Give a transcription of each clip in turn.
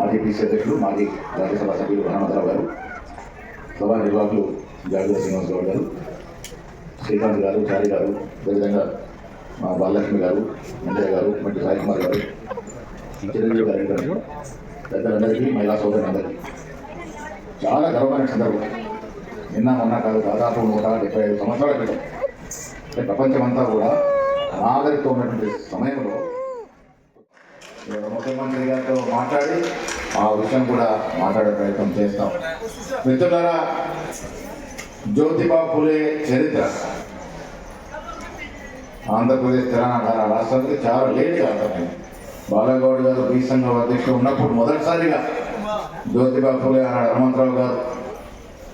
మాజీ పీసీ అధ్యక్షులు మాజీ రాజ్యసభ సభ్యులు హనుమంతరావు గారు, సభా నిర్వాహకులు జాగృత శ్రీనివాస్ గౌడ్ గారు, శ్రీకాంత్ గారు, చారి గారు, అదేవిధంగా మా బాలలక్ష్మి గారు, వెంకయ్య గారు, మట్టి సాయి కుమార్ గారు, చిరంజీవి గారు, పెద్దలందరికీ, మహిళా సోదరులందరికీ చాలా గర్వమైన సందర్భం. నిన్న మొన్న కాదు, దాదాపు 175 సంవత్సరాల క్రితం ప్రపంచమంతా కూడా అనాగరితో ఉన్నటువంటి సమయంలో ముఖ్యమంత్రి గారితో మాట్లాడి ఆ విషయం కూడా మాట్లాడే ప్రయత్నం చేస్తాం. మిత్రులారా, జ్యోతిబా ఫులే చరిత్ర ఆంధ్రప్రదేశ్ తెలంగాణ రాష్ట్రానికి చాలా లేట్గా అర్థమైంది. బాలగౌడ్ గారు బీ సంఘం అధ్యక్షుడు ఉన్నప్పుడు మొదటిసారిగా జ్యోతిబా ఫులే ఆనాడు హనుమంతరావు గారు,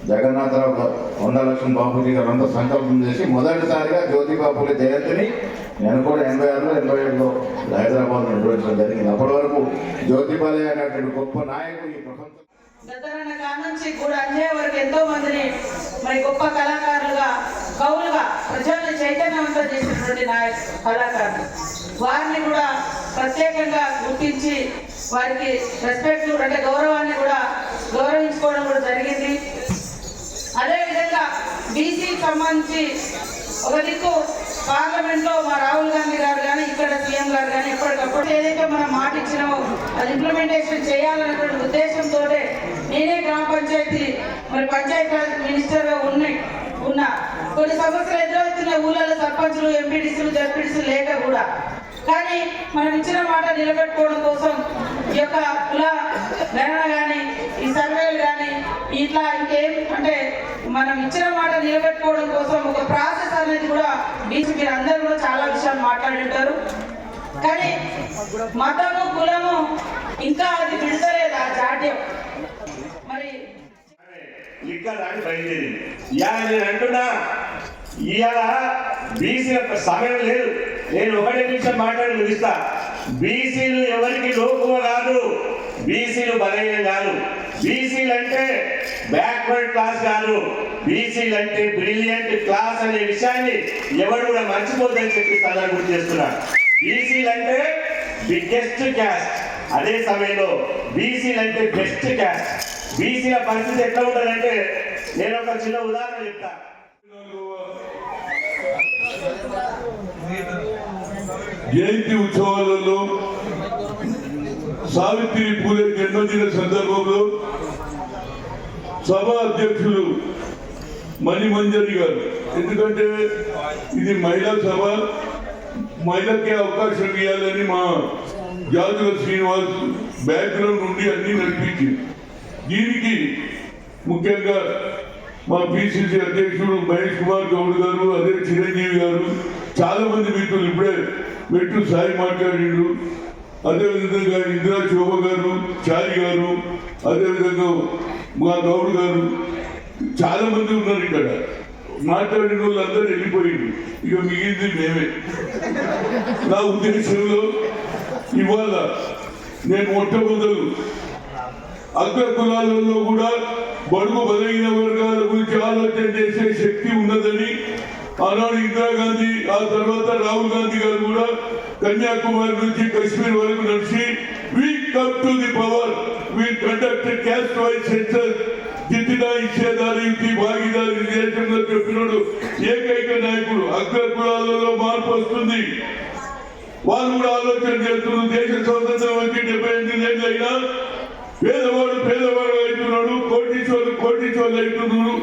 జగన్నాథరావు గారు, కొండలక్ష్మణ్ బాబుజీ గారు అంతా సంకల్పం చేసి మొదటిసారిగా జ్యోతిబా ఫులే జయంతిని నేను కూడా 86లో 87లో హైదరాబాద్ నిర్వహించడం జరిగింది. అప్పటి వరకు జ్యోతిబాలే అనేటువంటి గొప్ప నాయకుడు ఈ ప్రపంచం నుంచి కూడా అంజయ్య వరకు ఎంతో మందిని మరి గొప్ప కళాకారులుగా కవులుగా ప్రజల్ని చైతన్యవంతం చేసినటువంటి కళాకారులు, వారిని కూడా ప్రత్యేకంగా గుర్తించి వారికి రెస్పెక్ట్ అంటే గౌరవాన్ని కూడా గౌరవించుకోవడం కూడా జరిగింది. అదేవిధంగా బీసీకి సంబంధించి ఒక దిక్కు పార్లమెంట్లో మా రాహుల్ గాంధీ గారు కానీ ఇక్కడ సీఎం గారు కానీ ఎప్పటికప్పుడు ఏదైతే మనం మాట ఇచ్చినామో అది ఇంప్లిమెంటేషన్ చేయాలనేటువంటి ఉద్దేశంతో నేనే గ్రామ పంచాయతీ మరి పంచాయతీ రాజ్ మినిస్టర్గా ఉన్నా కొన్ని సమస్యలు ఎదురవుతున్న ఊళ్ళలో సర్పంచులు, ఎంపీడీసీలు, జడ్పీడీసీలు లేక కూడా, కానీ మనం ఇచ్చిన మాట నిలబెట్టుకోవడం కోసం ఈ యొక్క కుల గణన కానీ ఈ సర్వేలు కానీ ఇట్లా ఇంకేం అంటే మనం ఇచ్చిన మాట నిలబెట్టుకోవడం కోసం ఒక ప్రాసెస్ అనేది కూడా మీరు అందరూ కూడా చాలా విషయాలు మాట్లాడుంటారు. కానీ మతము కులము ఇంకా అది విడతలేదు ఆ జాడ్యం. మరి ఇక్కడ బయలుదేరింది. ఇవాళ నేను అంటున్నా, ఇవాళ బీసీ సమయం లేదు. నేను ఒకటే నిమిషం మాట్లాడి ముగిస్తా. బీసీలు ఎవరికి లోకువ కాదు, బీసీలు బలహీనం కాదు. బీసీలు అంటే బ్యాక్వర్డ్ క్లాస్ కాదు, బీసీలు అంటే బ్రిలియంట్ క్లాస్ అనే విషయాన్ని ఎవరు కూడా మర్చిపోద్దని చెప్పి స్థలాన్ని గుర్తు చేస్తున్నారు. బీసీలు అంటే బిగ్గెస్ట్ క్యాస్ట్, అదే సమయంలో బీసీలు అంటే బెస్ట్ క్యాస్ట్. బీసీల పరిస్థితి ఎట్లా ఉంటుందంటే నేను ఒక చిన్న ఉదాహరణ చెప్తా. జయంతి ఉత్సవాలలో సావిత్రి పూలే జన్మదిన సందర్భంలో సభ అధ్యక్షులు మణిమంజరి గారు, ఎందుకంటే ఇది మహిళా సభ, మహిళకే అవకాశం ఇవ్వాలని మా జాతుల శ్రీనివాస్ బ్యాక్గ్రౌండ్ నుండి అన్ని నడిపించింది. దీనికి ముఖ్యంగా మా పిసిసి అధ్యక్షుడు మహేష్ కుమార్ గౌడ్ గారు, అదే చిరంజీవి గారు, చాలా మంది మిత్రులు, ఇప్పుడే మెట్టు సాయి మాట్లాడిండు, అదేవిధంగా ఇందిరా శోభ గారు, చారి గారు, అదేవిధంగా మా గౌడ్ గారు, చాలా మంది ఉన్నారు ఇక్కడ. మాట్లాడిన వాళ్ళందరూ వెళ్ళిపోయింది, ఇక మిగిలింది మేమే. నా ఉద్దేశంలో ఇవాళ నేను మొట్టమొదలు అగ్ర కులాలలో కూడా బడుగు బలహీన వర్గాల గురించి ఆలోచన చేసే శక్తి ఉన్నదని ఆనాడు ఇందిరాగాంధీ, ఆ తర్వాత రాహుల్ గాంధీ గారు కూడా కన్యాకుమారి నుంచి కశ్మీర్ వరకు నడిచి we come to the power, we conduct caste wise census, జిద్దిన ఇచ్చేదారి భాగీదారి దేశంలో చెప్పినాడు ఏకైక నాయకుడు. అగ్ర కులాలలో మార్పు వస్తుంది, వాళ్ళు కూడా ఆలోచన చేస్తున్నారు. దేశ స్వాతంత్రం వచ్చి 78 ఏళ్ళు అయినా పేదవాడు అవుతున్నాడు, కోటీశ్వరులు అవుతున్నాడు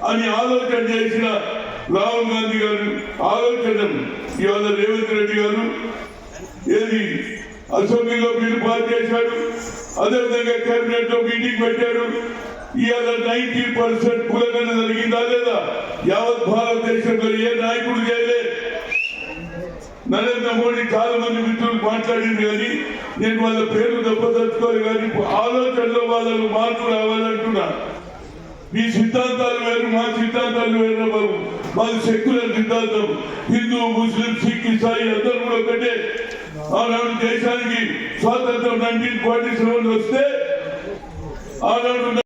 అని ఆలోచన చేసిన రాహుల్ గాంధీ గారు ఆలోచనలు ఇవాళ రేవంత్ రెడ్డి గారు ఏది అసెంబ్లీలో బిల్లు పాస్ చేశాడు, అదేవిధంగా కేబినెట్ లో మీటింగ్ పెట్టాడు. ఇవాళ 90% కులగణ జరిగిందా లేదా? యావత్ భారతదేశంలో ఏ నాయకుడు చేయలే. నరేంద్ర మోడీ చాలా మంది మిత్రులు మాట్లాడింది, కానీ నేను వాళ్ళ పేరు దెబ్బతలుచుకోవాలి, కానీ ఆలోచనలో వాళ్ళకు మార్పు రావాలంటున్నా. మీ సిద్ధాంతాలు వేరు, మా సిద్ధాంతాలు వేరు బాబు. మాది సెక్యులర్ సిద్ధాంతం. హిందూ, ముస్లిం, సిక్, ఇసాయి అందరూ కూడా ఒకటే. ఆనాడు దేశానికి స్వాతంత్రం 1947 వస్తే ఆనాడు